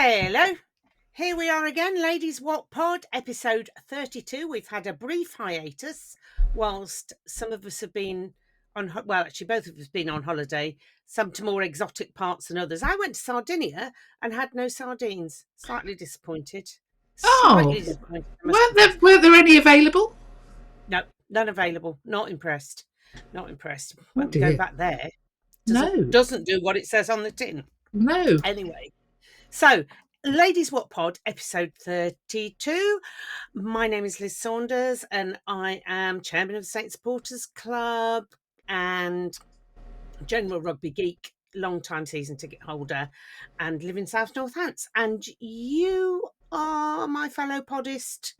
Hello, here we are again, Ladies Wot Pod, episode 32. We've had a brief hiatus whilst some of us have been on, actually both of us have been on holiday, some to more exotic parts than others. I went to Sardinia and had no sardines. Slightly disappointed. Were there any available? No, none available. Not impressed. When we dear. go back there, No. doesn't do what it says on the tin. No. Anyway, so Ladies Wot Pod, episode 32. My name is Liz Saunders and I am chairman of the Saint Supporters Club and general rugby geek, long-time season ticket holder, and live in South Northants. And you are my fellow podist.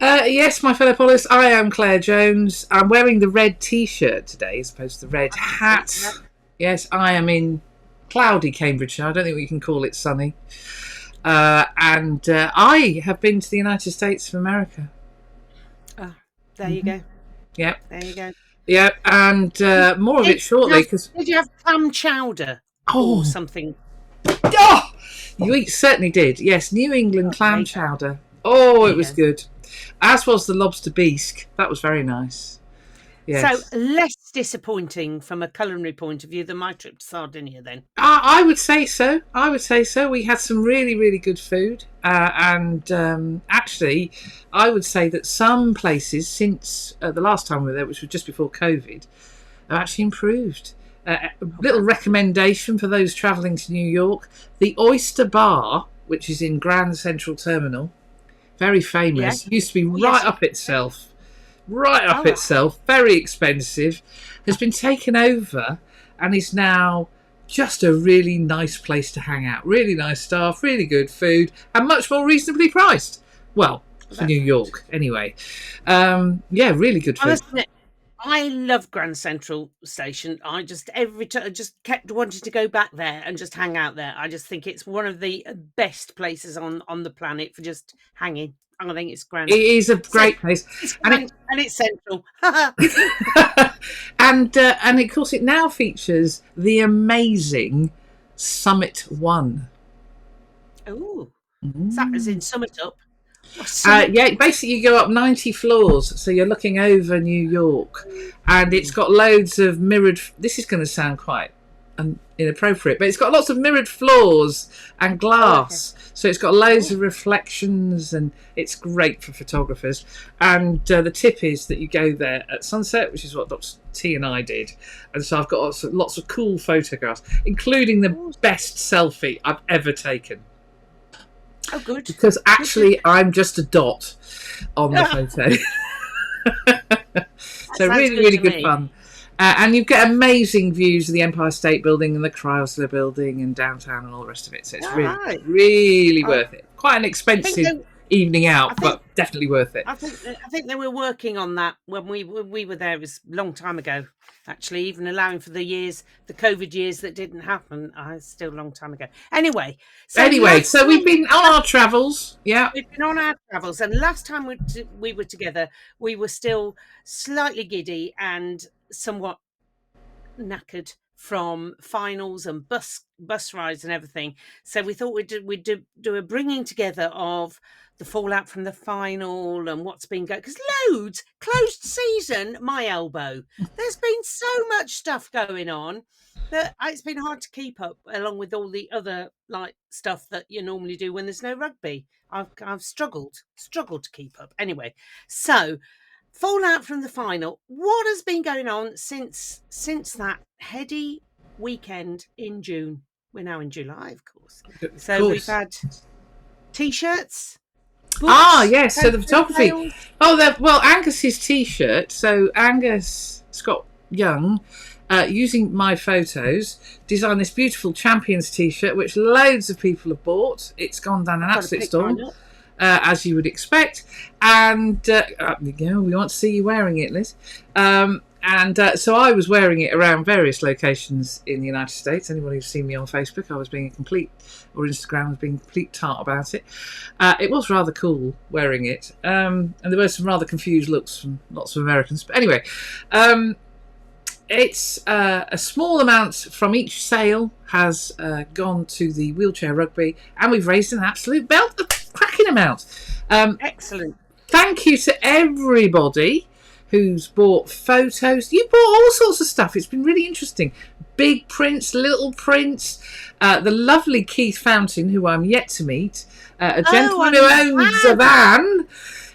Yes, my fellow podist. I am Claire Jones. I'm wearing the red T-shirt today as opposed to the red hat. Yes, I am in cloudy Cambridgeshire. I don't think we can call it sunny. And I have been to the United States of America. Oh, there you go. Yep. There you go. Yeah, and more of it shortly. Did you have clam chowder or something? Oh, you certainly did. Yes, New England clam chowder. Oh, it was good. As was the lobster bisque. That was very nice. Yes. So less disappointing from a culinary point of view than my trip to Sardinia then? I would say so. We had some really, really good food. And actually, I would say that some places since the last time we were there, which was just before COVID, have actually improved. Little recommendation for those travelling to New York. The Oyster Bar, which is in Grand Central Terminal, very famous, used to be right up itself. Very expensive, has been taken over and is now just a really nice place to hang out. Really nice staff, really good food, and much more reasonably priced. Well, for New York, anyway. Really good food. I love Grand Central Station. I just kept wanting to go back there and just hang out there. I just think it's one of the best places on the planet for just hanging. I think it's grand. It is a great place, and it's central. and of course, it now features the amazing Summit One. Oh, that is in Summit Up. Basically you go up 90 floors, so you're looking over New York, and it's got loads of mirrored. This is going to sound quite inappropriate, but it's got lots of mirrored floors and glass. So it's got loads of reflections, and it's great for photographers. And the tip is that you go there at sunset, which is what Dr. T and I did. And so I've got lots of cool photographs, including the best selfie I've ever taken. Oh, good. Because actually, I'm just a dot on the photo. So really, really good fun. And you get amazing views of the Empire State Building and the Chrysler Building and downtown and all the rest of it. So it's really worth it. Quite an expensive evening out, but definitely worth it. I think they were working on that when we were there. It was a long time ago, actually, even allowing for the COVID years that didn't happen. Still a long time ago. Anyway, so we've been on our travels. Yeah, we've been on our travels, and last time we were together, we were still slightly giddy and somewhat knackered from finals and bus rides and everything. So we thought we'd do a bringing together of the fallout from the final and what's been going, because loads closed season, my elbow. There's been so much stuff going on that it's been hard to keep up, along with all the other stuff that you normally do when there's no rugby. I've struggled to keep up. Anyway, so fallout from the final. What has been going on since that heady weekend in June? We're now in July, of course. We've had T-shirts. Books, yes. So the photography. Angus's T-shirt. So Angus Scott Young, using my photos, designed this beautiful Champions T-shirt, which loads of people have bought. It's gone down an absolute storm. As you would expect, and we want to see you wearing it, Liz. So I was wearing it around various locations in the United States. Anybody who's seen me on Facebook, I was being Instagram, I was being a complete tart about it. It was rather cool wearing it, and there were some rather confused looks from lots of Americans. But anyway, It's a small amount from each sale has gone to the wheelchair rugby, and we've raised an absolute belt, a cracking amount. Excellent. Thank you to everybody who's bought photos. You bought all sorts of stuff. It's been really interesting. Big prints, little prints. The lovely Keith Fountain, who I'm yet to meet, a gentleman who owns a van.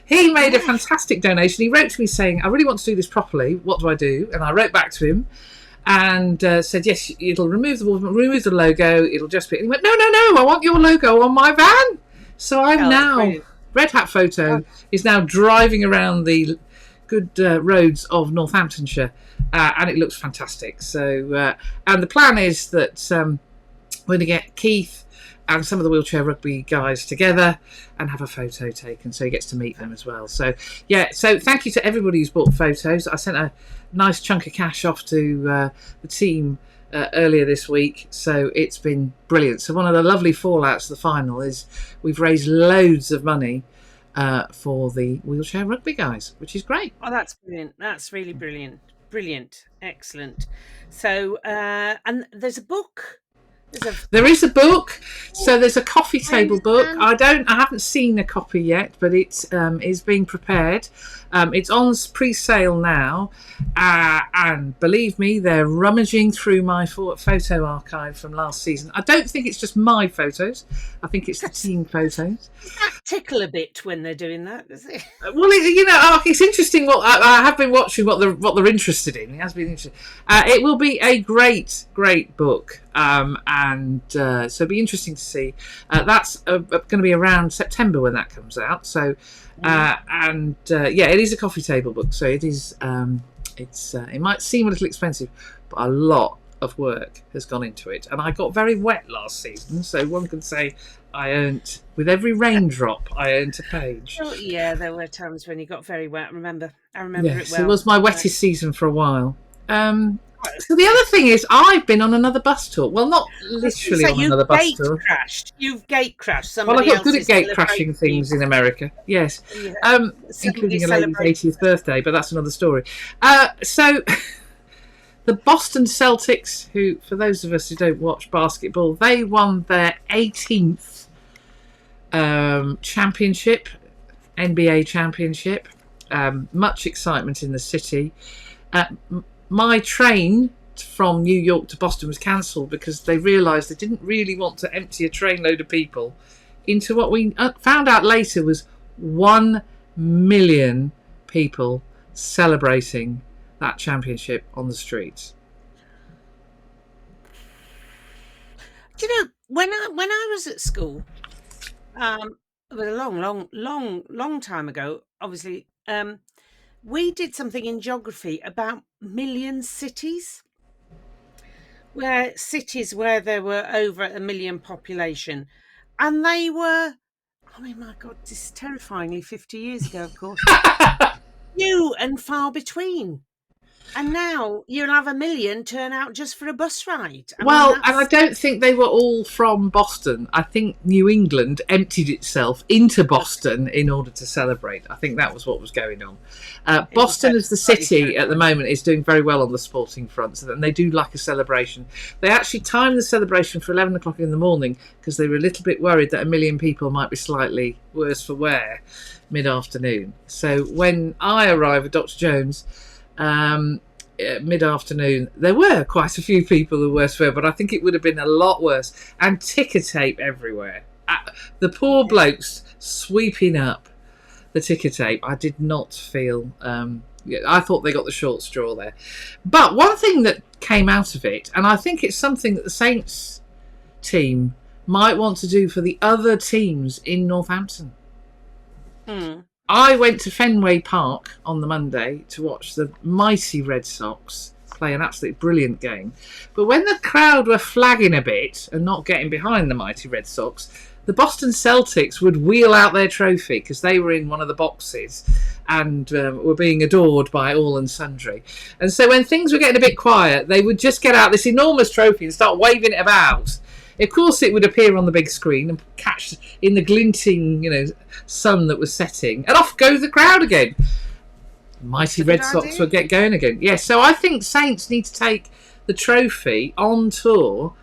He made a fantastic donation. He wrote to me saying, I really want to do this properly. What do I do? And I wrote back to him and said, yes, it'll remove the logo. It'll just be... And he went, no, I want your logo on my van. So I'm now... Red Hat Photo is now driving around the good roads of Northamptonshire, and it looks fantastic. So, and the plan is that we're going to get Keith and some of the wheelchair rugby guys together and have a photo taken, so he gets to meet them as well. So yeah, so thank you to everybody who's bought photos. I sent a nice chunk of cash off to the team earlier this week, so it's been brilliant. So one of the lovely fallouts of the final is we've raised loads of money for the wheelchair rugby guys, which is great. Oh, that's brilliant. That's really brilliant, excellent. So and there's a book. There is a book. So there's a coffee table book. I haven't seen a copy yet, but it is being prepared. It's on pre-sale now, and believe me, they're rummaging through my photo archive from last season. I don't think it's just my photos. I think it's the team photos. Does that tickle a bit when they're doing that? Does it? Well, it's interesting. What I have been watching, what they're interested in. It has been interesting. It will be a great book, and so it'll be interesting to see. That's going to be around September when that comes out. So. It is a coffee table book, so it is. It might seem a little expensive, but a lot of work has gone into it. And I got very wet last season, so one can say I earned, with every raindrop, I earned a page. Oh, yeah, there were times when you got very wet. I remember yes, it well. It was my wettest season for a while. So the other thing is, I've been on another bus tour. Well, not literally on another bus tour. You've gate crashed. Well, I got good at gate crashing things in America. Yes, including a lady's 80th birthday, but that's another story. So the Boston Celtics, who, for those of us who don't watch basketball, they won their 18th championship, NBA championship. Much excitement in the city. My train from New York to Boston was cancelled because they realised they didn't really want to empty a trainload of people into what we found out later was 1 million people celebrating that championship on the streets. Do you know, when I was at school, it was a long time ago, obviously, we did something in geography about million cities, where there were over 1 million population, and they were, I mean, my God, this is terrifyingly 50 years ago, of course, few and far between. And now you'll have 1 million turn out just for a bus ride. And I don't think they were all from Boston. I think New England emptied itself into Boston in order to celebrate. I think that was what was going on. Boston as the city at the moment is doing very well on the sporting front, and they do like a celebration. They actually timed the celebration for 11 o'clock in the morning because they were a little bit worried that 1 million people might be slightly worse for wear mid-afternoon. So when I arrived with Dr. Jones, mid-afternoon, there were quite a few people who were worse for, but I think it would have been a lot worse. And ticker tape everywhere. The poor blokes sweeping up the ticker tape. I did not feel... I thought they got the short straw there. But one thing that came out of it, and I think it's something that the Saints team might want to do for the other teams in Northampton. I went to Fenway Park on the Monday to watch the mighty Red Sox play an absolutely brilliant game. But when the crowd were flagging a bit and not getting behind the mighty Red Sox, the Boston Celtics would wheel out their trophy because they were in one of the boxes and were being adored by all and sundry. And so when things were getting a bit quiet, they would just get out this enormous trophy and start waving it about. Of course, it would appear on the big screen and catch in the glinting, sun that was setting, and off goes the crowd again. Mighty Red Sox will get going again. Yes, so I think Saints need to take the trophy on tour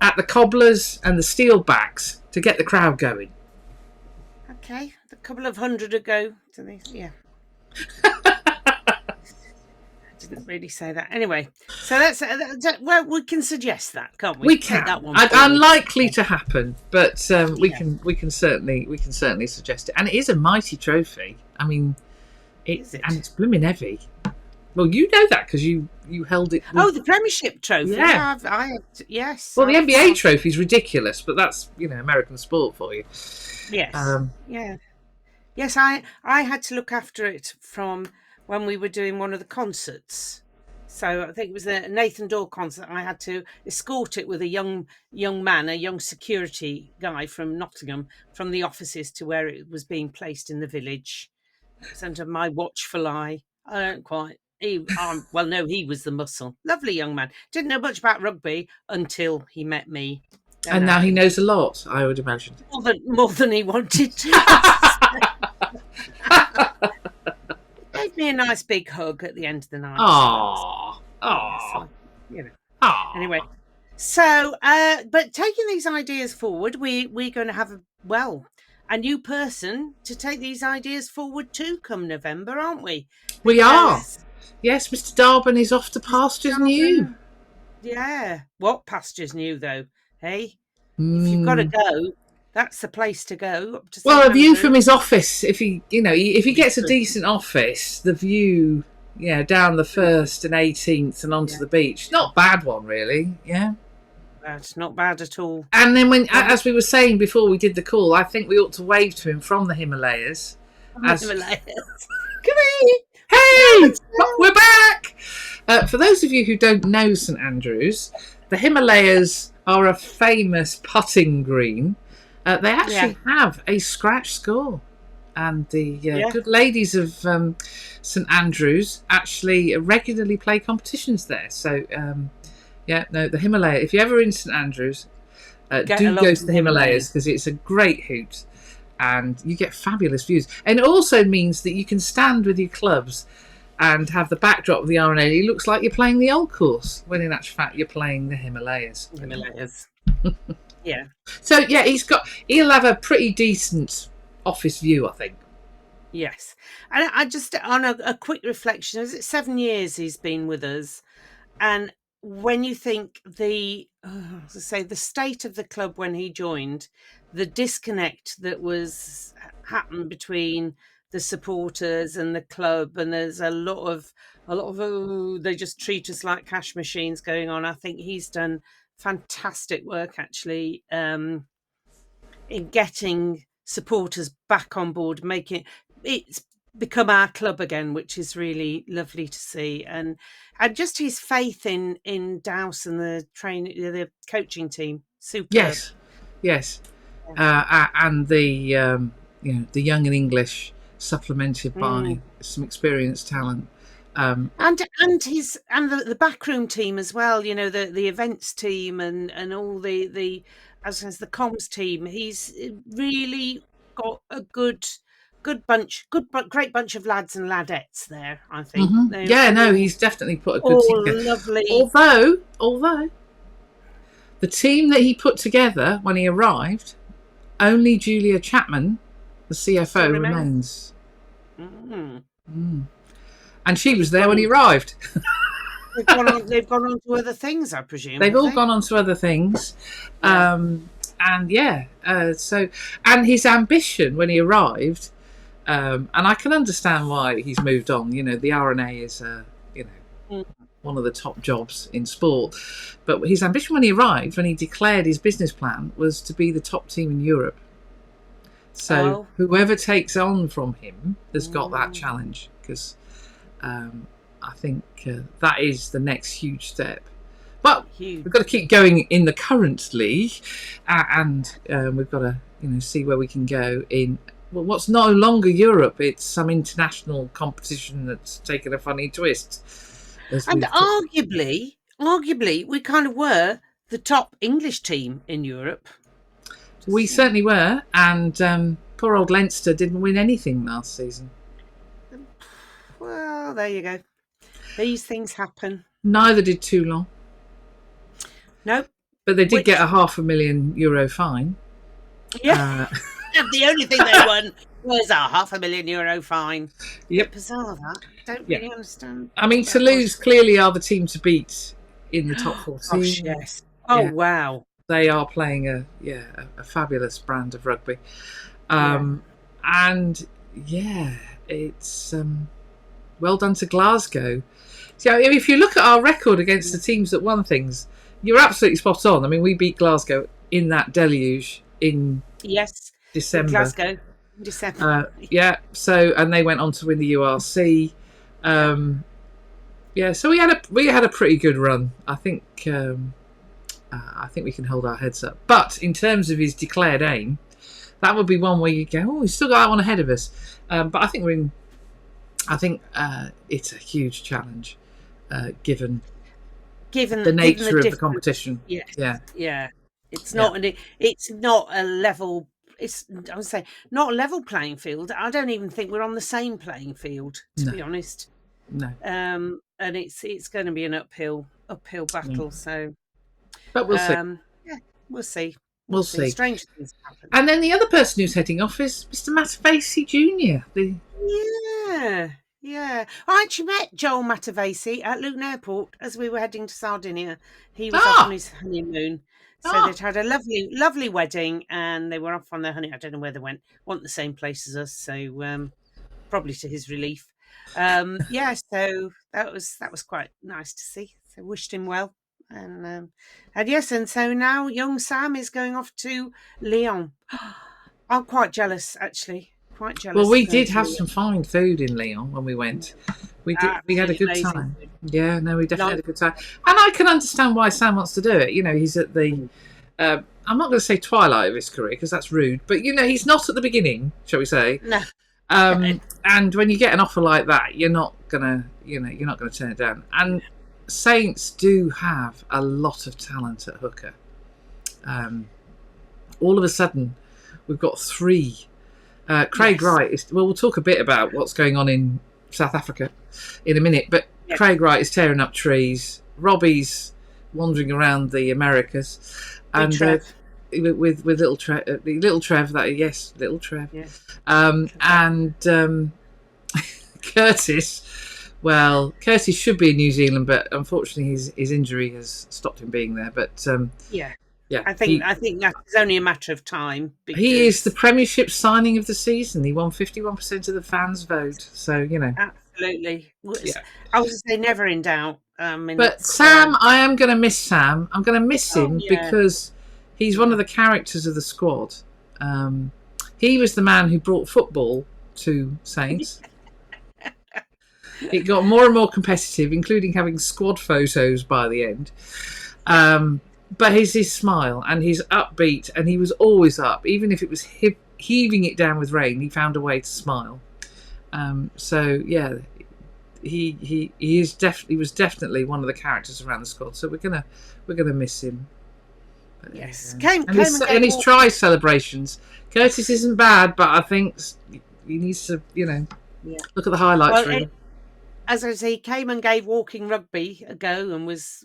at the Cobblers and the Steelbacks to get the crowd going. Okay, a couple of hundred ago. Yeah. Didn't really say that. Anyway, so that's well, we can suggest that, can't we? We can. Take that one. Unlikely to happen, but we can certainly suggest it. And it is a mighty trophy. I mean, and it's blooming heavy. Well, you know that because you held it. The Premiership trophy. Yeah, yes. Well, the NBA trophy is ridiculous, but that's American sport for you. Yes. Yeah. Yes, I had to look after it from when we were doing one of the concerts. So I think it was the Nathan Dawe concert. I had to escort it with a young man, a young security guy from Nottingham, from the offices to where it was being placed in the village. It was under my watchful eye. I don't quite. He was the muscle. Lovely young man. Didn't know much about rugby until he met me. And now he knows a lot, I would imagine. More than he wanted to. Gave me a nice big hug at the end of the night. Anyway, so but taking these ideas forward, we're going to have a new person to take these ideas forward too come November, aren't we? We are. Yes, Mr. Darbin is off to pastures new. Yeah. What pastures new though? Hey, if you've got to go, that's the place to go. A view from his office. If he gets a decent office, the view, down the 1st and 18th and onto the beach. Not a bad one, really. Yeah. It's not bad at all. And then as we were saying before we did the call, I think we ought to wave to him from the Himalayas. Himalayas. Come here. Hey, we're back. For those of you who don't know St Andrews, the Himalayas are a famous putting green. They actually have a scratch score, and the good ladies of St Andrews actually regularly play competitions there. So, the Himalaya. If you're ever in St Andrews, do go to the Himalayas because it's a great hoot, and you get fabulous views. And it also means that you can stand with your clubs and have the backdrop of the RNA. It looks like you're playing the old course, when in actual fact you're playing the Himalayas. Yeah. So he'll have a pretty decent office view, I think. Yes. And I just, on a quick reflection, is it 7 years he's been with us? And when you think the state of the club when he joined, the disconnect that happened between the supporters and the club, and there's a lot of they just treat us like cash machines going on. I think he's done fantastic work actually in getting supporters back on board, making it's become our club again, which is really lovely to see, and just his faith in Douse and the coaching team. Superb. Yes. And the the young and English supplemented by some experienced talent. And the backroom team as well, the events team and all the comms team. He's really got a great bunch of lads and ladettes there, I think. He's definitely put a good team together. Lovely. Although the team that he put together when he arrived, only Julia Chapman, the CFO, remains. And she was there when he arrived. They've gone on to other things, I presume. They've all gone on to other things. And his ambition when he arrived, and I can understand why he's moved on. The RNA is, one of the top jobs in sport. But his ambition when he arrived, when he declared his business plan, was to be the top team in Europe. So whoever takes on from him has got that challenge, because I think that is the next huge step. But we've got to keep going in the current league, and we've got to see where we can go in what's no longer Europe. It's some international competition that's taken a funny twist. And arguably, we kind of were the top English team in Europe. We certainly were, and poor old Leinster didn't win anything last season. Well, there you go. These things happen. Neither did Toulon. Nope. But they did get a €500,000 fine. Yeah. The only thing they won was a €500,000 fine. Yep. Bizarre that. Don't really understand. I mean, Toulouse clearly are the team to beat in the top 14. Gosh, yes. Oh, yeah. Wow. They are playing a fabulous brand of rugby. And it's well done to Glasgow. So if you look at our record against the teams that won things, you're absolutely spot on. I mean, we beat Glasgow in that deluge in December. Glasgow, December. So and they went on to win the URC. So we had a pretty good run. I think we can hold our heads up. But in terms of his declared aim, that would be one where you go, oh, we've still got that one ahead of us. But I think it's a huge challenge, given the nature of the competition. Yeah. It's not a level. I would say not a level playing field. I don't even think we're on the same playing field, to be honest. No. And it's going to be an uphill battle. So, but we'll see. We'll see. We'll see. Strange things happen. And then the other person who's heading off is Mr. Matavesi Jr. Yeah. I actually met Joel Matavesi at Luton Airport as we were heading to Sardinia. He was off on his honeymoon. So they'd had a lovely, lovely wedding and they were off on their honeymoon. I don't know where they went. Weren't the same place as us. So probably to his relief. So that was quite nice to see. So wished him well. And so now young Sam is going off to Lyon. I'm quite jealous, actually. Quite jealous. Well, we did have some fine food in Lyon when we went. We had a good time. Yeah, no, we definitely had a good time. And I can understand why Sam wants to do it. You know, he's at the I'm not going to say twilight of his career because that's rude, but you know, he's not at the beginning, shall we say? No. And when you get an offer like that, you're not gonna turn it down. And Saints do have a lot of talent at hooker. All of a sudden, we've got three. Craig Wright we'll talk a bit about what's going on in South Africa in a minute, but Craig Wright is tearing up trees. Robbie's wandering around the Americas, and with little Trev, little Trev. Yes. And Curtis. Well, Curtis should be in New Zealand, but unfortunately his injury has stopped him being there. But I think that's only a matter of time. He is the Premiership signing of the season. He won 51% of the fans' vote. So you know, absolutely. I was going to say never in doubt. But Sam, I am going to miss Sam. I'm going to miss him because he's one of the characters of the squad. He was the man who brought football to Saints. It got more and more competitive, including having squad photos by the end. But his smile and his upbeat, and he was always up, even if it was heaving it down with rain. He found a way to smile. He was definitely one of the characters around the squad. So we're gonna miss him. But, yes, and his try celebrations. Curtis isn't bad, but I think he needs to look at the highlights. Really. As I say, he came and gave Walking Rugby a go and was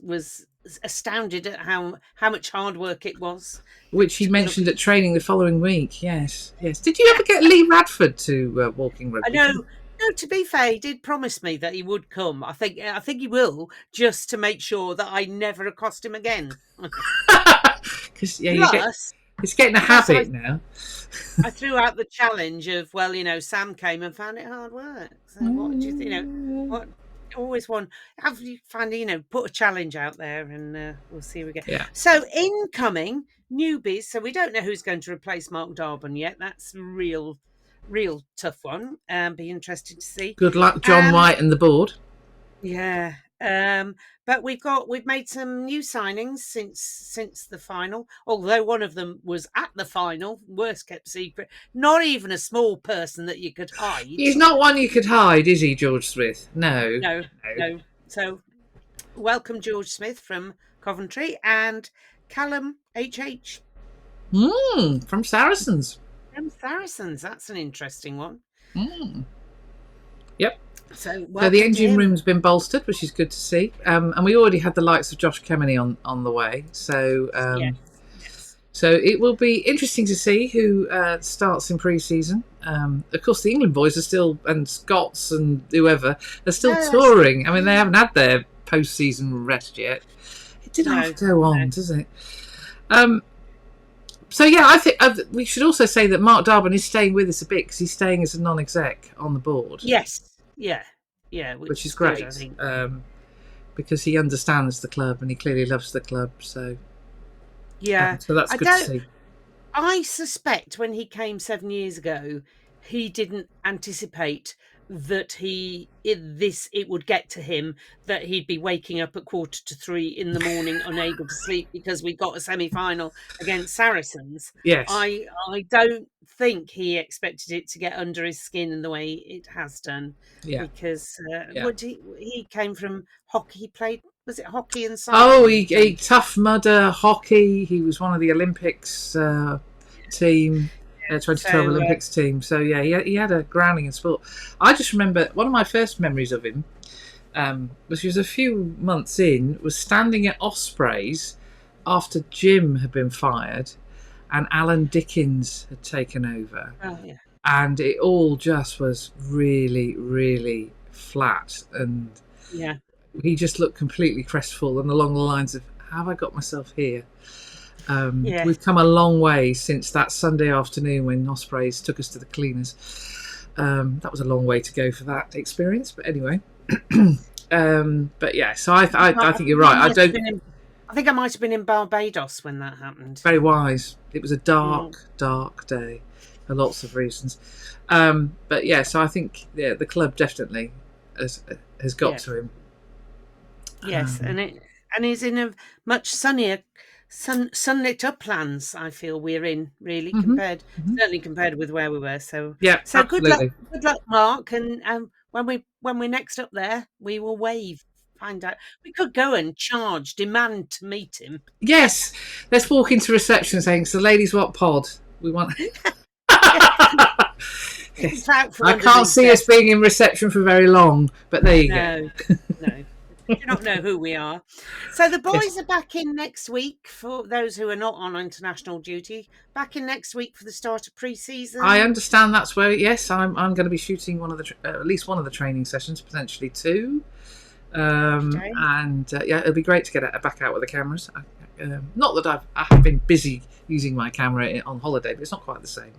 astounded at how much hard work it was. Which he mentioned at training the following week. Yes. Did you ever get Lee Radford to Walking Rugby? No, to be fair, he did promise me that he would come. I think he will, just to make sure that I never accost him again. Because it's getting a habit now. I threw out the challenge of, Sam came and found it hard work. So what do you think? What always one? Have you found put a challenge out there and we'll see how we get. Yeah. So incoming newbies. So we don't know who's going to replace Mark Darbon yet. That's a real tough one. Be interested to see. Good luck, John White and the board. Yeah. But we've made some new signings since the final, although one of them was at the final, worst kept secret, not even a small person that you could hide. He's not one you could hide, is he, George Smith? No. So welcome George Smith from Coventry and Callum HH. From Saracens. That's an interesting one. Yep. So So the welcome to engine him. room's been bolstered, which is good to see. And we already had the likes of Josh Kemeny on the way. So Yes. so it will be interesting to see who starts in pre-season. Of course, the England boys are still, and Scots and whoever, are still touring. I mean, they haven't had their post-season rest yet. It did have to go on, doesn't it? So yeah, I think we should also say that Mark Darban is staying with us a bit because he's staying as a non-exec on the board. Yes. Yeah. Which is great. Good, I think. Because he understands the club and he clearly loves the club. So yeah, so that's good to see. I suspect when he came 7 years ago, he didn't anticipate that it would get to him, that he'd be waking up at 2:45 in the morning, unable to sleep because we got a semi-final against Saracens. Yes, I don't think he expected it to get under his skin in the way it has done. Yeah. Because he came from hockey. He played, was it hockey and cycling? Oh, he Tough Mudder hockey. He was one of the Olympics team. 2012 Olympics team. So yeah, he had a grounding in sport. I just remember one of my first memories of him, which was a few months in, was standing at Ospreys after Jim had been fired and Alan Dickens had taken over. Oh, yeah. And it all just was really, really flat. And he just looked completely crestfallen along the lines of, how have I got myself here? We've come a long way since that Sunday afternoon when Ospreys took us to the cleaners. That was a long way to go for that experience, but anyway. But yeah, so I think you're right. I think I might have been in Barbados when that happened. Very wise. It was a dark day for lots of reasons. But yeah, so I think the club definitely has got to him. Yes, and he's in a much sunnier, sunlit uplands. I feel we're in really certainly compared with where we were. So yeah, so absolutely. Good luck, Mark. And when we're next up there, we will wave. Find out. We could go and demand to meet him. Yes, let's walk into reception saying, "So, Ladies Wot Pod, we want." Yes. I can't see us being in reception for very long, but there you go. No. You do not know who we are. So the boys are back in next week, for those who are not on international duty. Back in next week for the start of pre-season. I understand that's where. Yes, I'm going to be shooting one of the at least one of the training sessions, potentially two. And it'll be great to get back out with the cameras. Not that I have been busy using my camera on holiday, but it's not quite the same.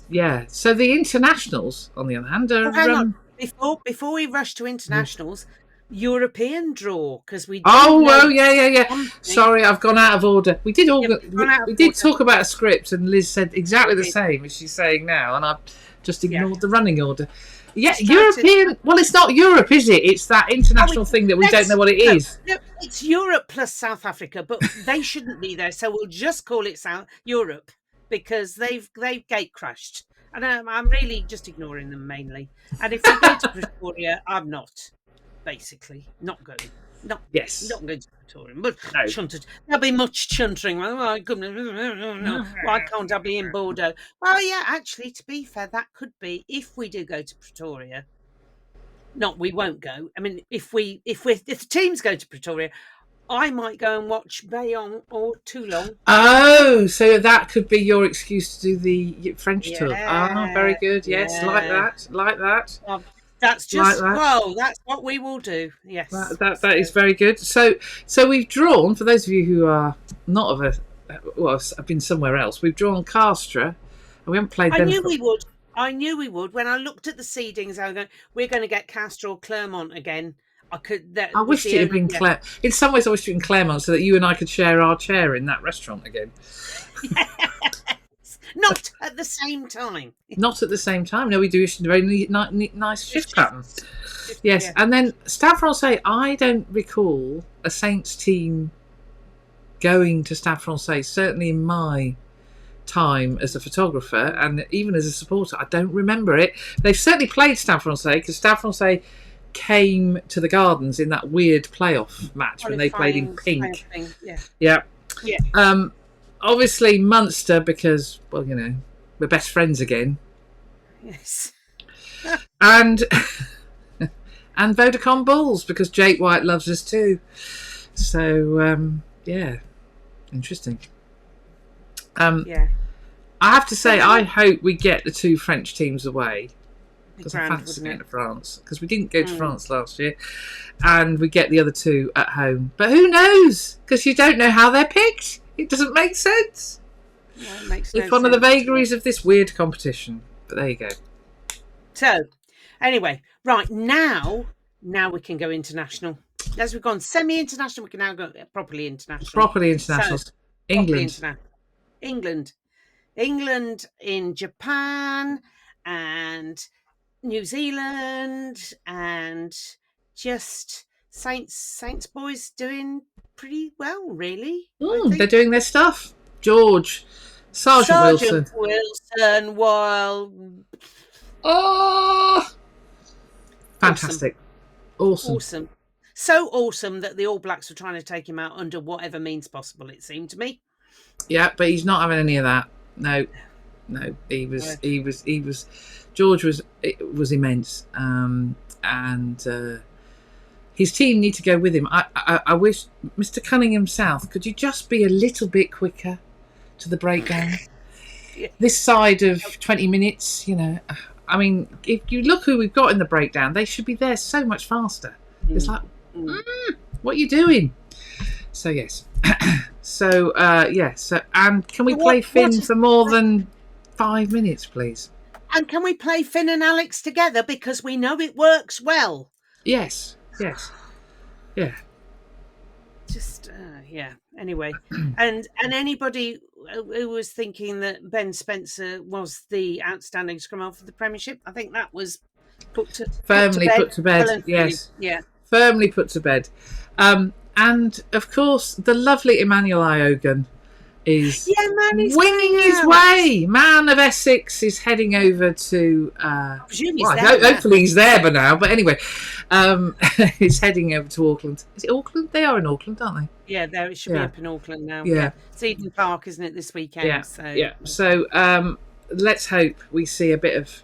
Yeah. So the internationals, on the other hand, are. Hang on. Before we rush to internationals, European draw, because we. Yeah. Sorry, I've gone out of order. We did we did talk about a script, and Liz said exactly the same as she's saying now, and I've just ignored the running order. Yeah, European. Well, it's not Europe, is it? It's that international thing that we don't know what it is. No, it's Europe plus South Africa, but they shouldn't be there, so we'll just call it Europe because they've gate crashed, and I'm really just ignoring them mainly. And if we go to Pretoria, I'm not going. Not going to Pretoria, but there'll be much chuntering. Oh my goodness, why can't I be in Bordeaux? Well, yeah, actually, to be fair, that could be if we do go to Pretoria. Not we won't go. I mean, if the teams go to Pretoria, I might go and watch Bayonne or Toulon. Oh, so that could be your excuse to do the French tour. Ah, very good. Yes, like that. That's just that's what we will do. Yes, that is very good. So we've drawn, for those of you who are not of I've been somewhere else. We've drawn Castres, and we haven't played them. I knew we would. When I looked at the seedings, I was going, we're going to get Castres or Clermont again. I wished it had been Clermont. In some ways, I wished it had been Clermont so that you and I could share our chair in that restaurant again. Not at the same time. Not at the same time. No, we do a very nice shift pattern. Yes, and then Stade Francais, I don't recall a Saints team going to Stade Francais, certainly in my time as a photographer and even as a supporter. I don't remember it. They've certainly played Stade Francais because Stade Francais came to the Gardens in that weird playoff match when they played in pink. Yeah. Obviously Munster because, well, we're best friends again. Yes. and and Vodacom Bulls, because Jake White loves us too. So yeah, interesting. Yeah. I have to say, I hope we get the two French teams away, because I fancy going to France, because we didn't go to France last year, and we get the other two at home. But who knows? Because you don't know how they're picked. It doesn't make sense. No, it makes it's one of the vagaries of this weird competition. But there you go. So, anyway, right, now we can go international. As we've gone semi-international, we can now go properly international. Properly international. So, England in Japan and New Zealand, and just Saints boys doing pretty well, really. They're doing their stuff. Sergeant Wilson, well, fantastic. Awesome. So awesome that the All Blacks were trying to take him out under whatever means possible, it seemed to me. Yeah, but he's not having any of that. No, George was immense, and his team need to go with him. I wish, Mr. Cunningham South, could you just be a little bit quicker to the breakdown? Yeah. This side of 20 minutes, I mean, if you look who we've got in the breakdown, they should be there so much faster. It's like, what are you doing? So yes. So and can we play Finn for more than 5 minutes, please? And can we play Finn and Alex together, because we know it works well? Yes. Yeah. Just anyway, and anybody who was thinking that Ben Spencer was the outstanding scrum half for the Premiership, I think that was firmly put to bed. Yes. Yeah. Firmly put to bed. And of course, the lovely Emmanuel Iogan is winging his way. Man of Essex is heading over to. Hopefully he's there by now. But anyway, he's heading over to Auckland. Is it Auckland? They are in Auckland, aren't they? Yeah, it should be up in Auckland now. Yeah. It's Eden Park, isn't it, this weekend? Yeah. So let's hope we see a bit of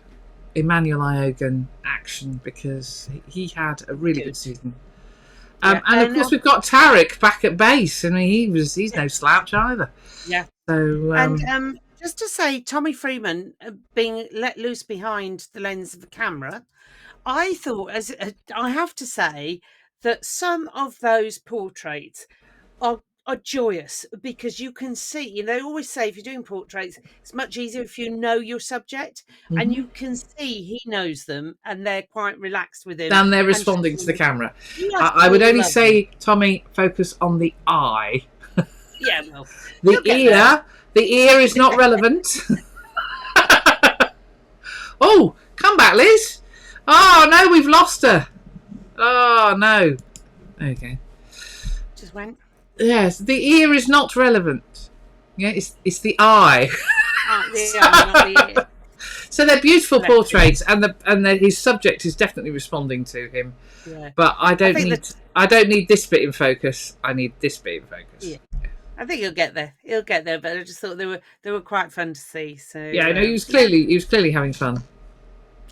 Emmanuel Iogan action, because he had a really good season. And of course, we've got Tarek back at base. I mean, he's no slouch either. Yeah. So and just to say, Tommy Freeman being let loose behind the lens of the camera, I thought, I have to say, that some of those portraits are joyous, because you can see, they always say if you're doing portraits, it's much easier if you know your subject, and you can see he knows them, and they're quite relaxed with him. And they're responding to the camera. I would only say, Tommy, focus on the eye. Yeah, well, the ear is not relevant. Oh, come back, Liz. Oh no, we've lost her. Oh no. Okay. Just went. Yes, the ear is not relevant. Yeah, it's the eye. Not the ear. So they're beautiful portraits, and his subject is definitely responding to him. Yeah. But I don't need this bit in focus. I need this bit in focus. Yeah. I think he'll get there. But I just thought they were quite fun to see. So yeah, no, he was clearly having fun.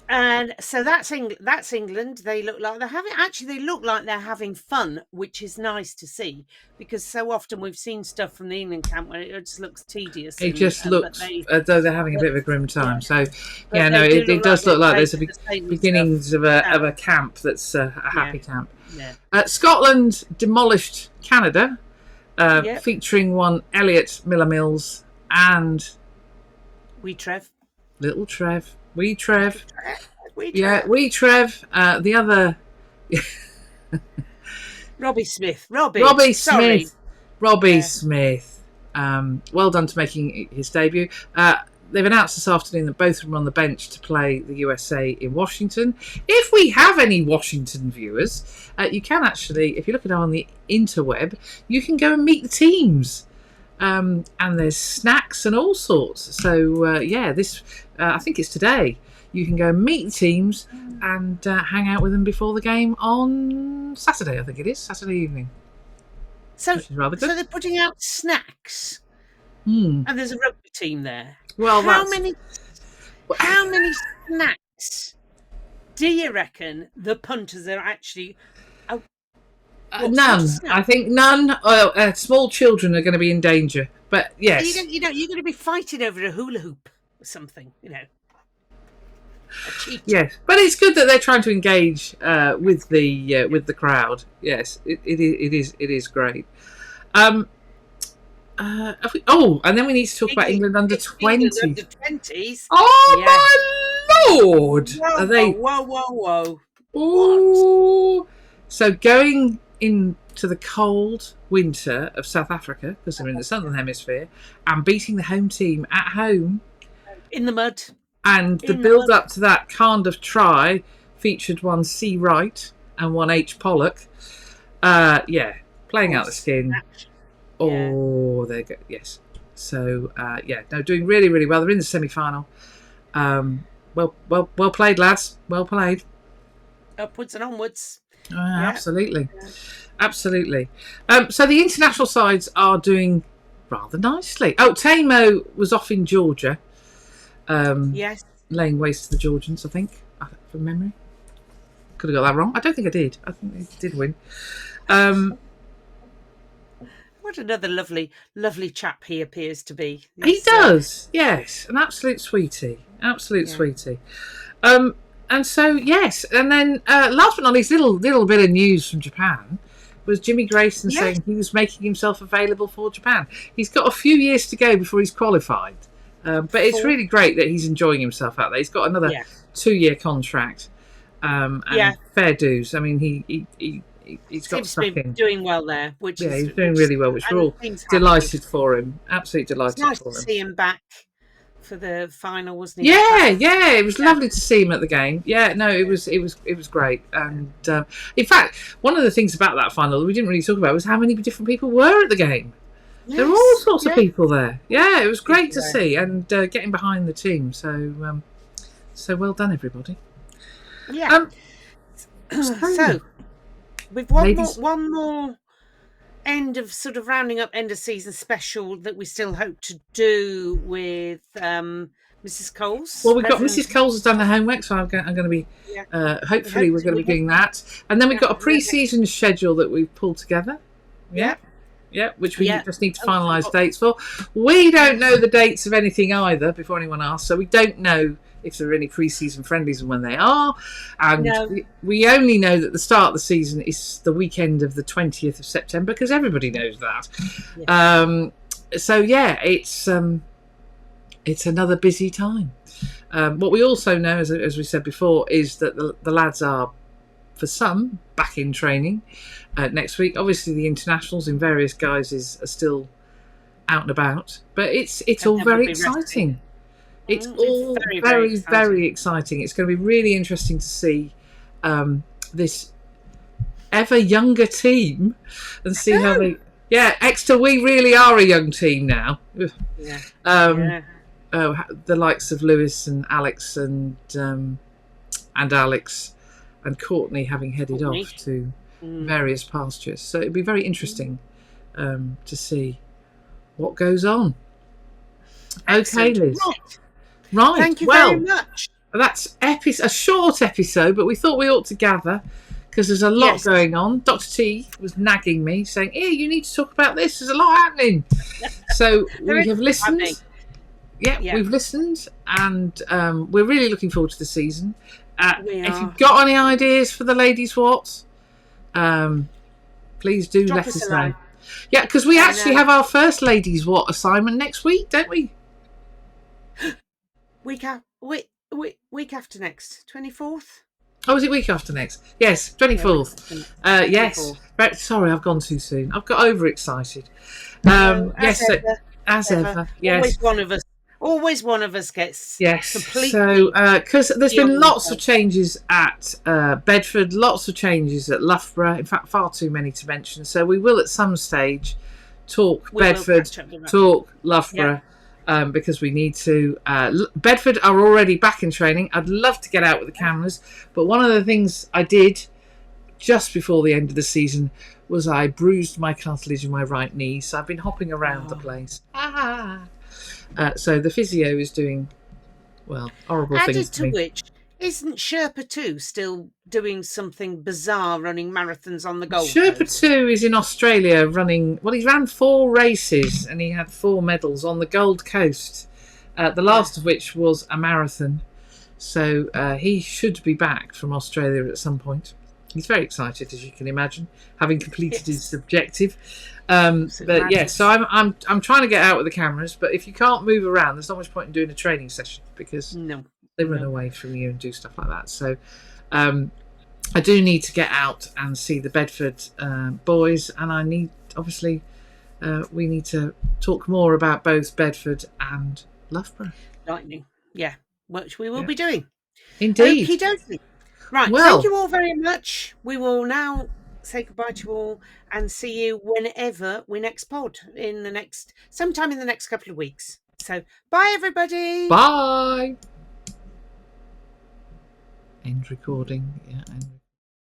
And so that's England. They look like they're having fun, which is nice to see, because so often we've seen stuff from the England camp where it just looks tedious. It just looks as though they're having a bit of a grim time. So yeah, no, it does look like there's a beginnings of a camp that's a happy camp. Yeah. Scotland demolished Canada, featuring one Elliot Miller-Mills and Little Trev. Wee Trev. Yeah, Wee Trev. The other... Robbie Smith. Smith. Well done to making his debut. They've announced this afternoon that both of them are on the bench to play the USA in Washington. If we have any Washington viewers, you can actually, if you look at it on the interweb, you can go and meet the teams. And there's snacks and all sorts. So, I think it's today. You can go and meet the teams and hang out with them before the game on Saturday, I think it is, Saturday evening. So, which is rather good. So they're putting out snacks. And there's a rugby team there. Well, how many snacks Do you reckon the punters are actually... None. I think none. Small children are going to be in danger. But yes. You're going to be fighting over a hula hoop or something, A cheat. Yes, but it's good that they're trying to engage with the crowd. Yes, it is great. And then we need to talk about England under 20s. Under 20s. Oh my Lord! Whoa, are they? Whoa! Ooh. So going into the cold winter of South Africa, because they're in the Southern Hemisphere, and beating the home team at home in the mud. And the build-up to that kind of try featured one C. Wright and one H. Pollock. Playing out the skin. Oh, there you go. Yes. So, doing really, really well. They're in the semi-final. Well played, lads. Well played. Upwards and onwards. Absolutely. Yeah. Absolutely. So the international sides are doing rather nicely. Oh, Tamo was off in Georgia. Yes. Laying waste to the Georgians, I think, from memory. Could have got that wrong. I don't think I did. I think they did win. What another lovely chap he appears to be. He does, yes. An absolute sweetie. Sweetie. And so, yes. And then, last but not least, little bit of news from Japan was Jimmy Grayson saying he was making himself available for Japan. He's got a few years to go before he's qualified. But it's really great that he's enjoying himself out there. He's got another 2-year contract, and fair dues. I mean, he's got stuck in. Doing well there, he's doing really well, which we're all delighted for him. Absolutely delighted for him. It's nice to see him back for the final, wasn't he? Yeah, it was lovely to see him at the game. Yeah, no, it was great. And in fact, one of the things about that final that we didn't really talk about was how many different people were at the game. Yes, there were all sorts of people there. Yeah, it was great to see and getting behind the team. So, so well done, everybody. Yeah. So we've one more end of season special that we still hope to do with Mrs. Coles. Well, we've got Mrs. Coles has done the homework, so I'm going to be hopefully we're going to be doing that, and then we've got a pre-season schedule that we've pulled together. Yeah, which we just need to finalise dates for. We don't know the dates of anything either, before anyone asks, so we don't know if there are any pre-season friendlies and when they are. And we only know that the start of the season is the weekend of the 20th of September, because everybody knows that. It's another busy time. What we also know, as we said before, is that the lads are, for some, back in training next week. Obviously, the internationals in various guises are still out and about, but it's all very exciting. It's all very exciting. It's going to be really interesting to see this ever younger team and see how they. Yeah, Exeter, we really are a young team now. The likes of Lewis and Alex and Alex and Courtney having headed off to various pastures. So it'd be very interesting to see what goes on. Excellent. Okay, Liz. Right. Thank you very much. That's a short episode, but we thought we ought to gather because there's a lot going on. Dr. T was nagging me, saying, "Here, you need to talk about this. There's a lot happening." So we have listened. We've listened, and we're really looking forward to the season. If you've got any ideas for the Ladies Wot, please do let us know. Yeah, because we actually have our first Ladies Wot assignment next week, don't we? Week after next, 24th. Oh, is it week after next? Yes, 24th. Yes. Right, sorry, I've gone too soon. I've got overexcited. As ever. Yes. Always one of us gets completely. So, because there's been lots of changes at Bedford, lots of changes at Loughborough. In fact, far too many to mention. So we will at some stage talk Bedford, talk Loughborough. Because we need to. Bedford are already back in training. I'd love to get out with the cameras, but one of the things I did just before the end of the season was I bruised my cartilage in my right knee, so I've been hopping around the place. So the physio is doing horrible things to me. Isn't Sherpa 2 still doing something bizarre, running marathons on the Gold Sherpa Coast? 2 is in Australia running. Well, he ran 4 races and he had 4 medals on the Gold Coast. The last of which was a marathon. So he should be back from Australia at some point. He's very excited, as you can imagine, having completed his objective. But yeah, so I'm trying to get out with the cameras. But if you can't move around, there's not much point in doing a training session because they run away from you and do stuff like that. So I do need to get out and see the Bedford boys, and I need, obviously, we need to talk more about both Bedford and Loughborough. Lightning, yeah, which we will be doing. Indeed. Okie dokie. Right, well, thank you all very much. We will now say goodbye to you all and see you whenever we next pod sometime in the next couple of weeks. So bye everybody. Bye. End recording. Yeah.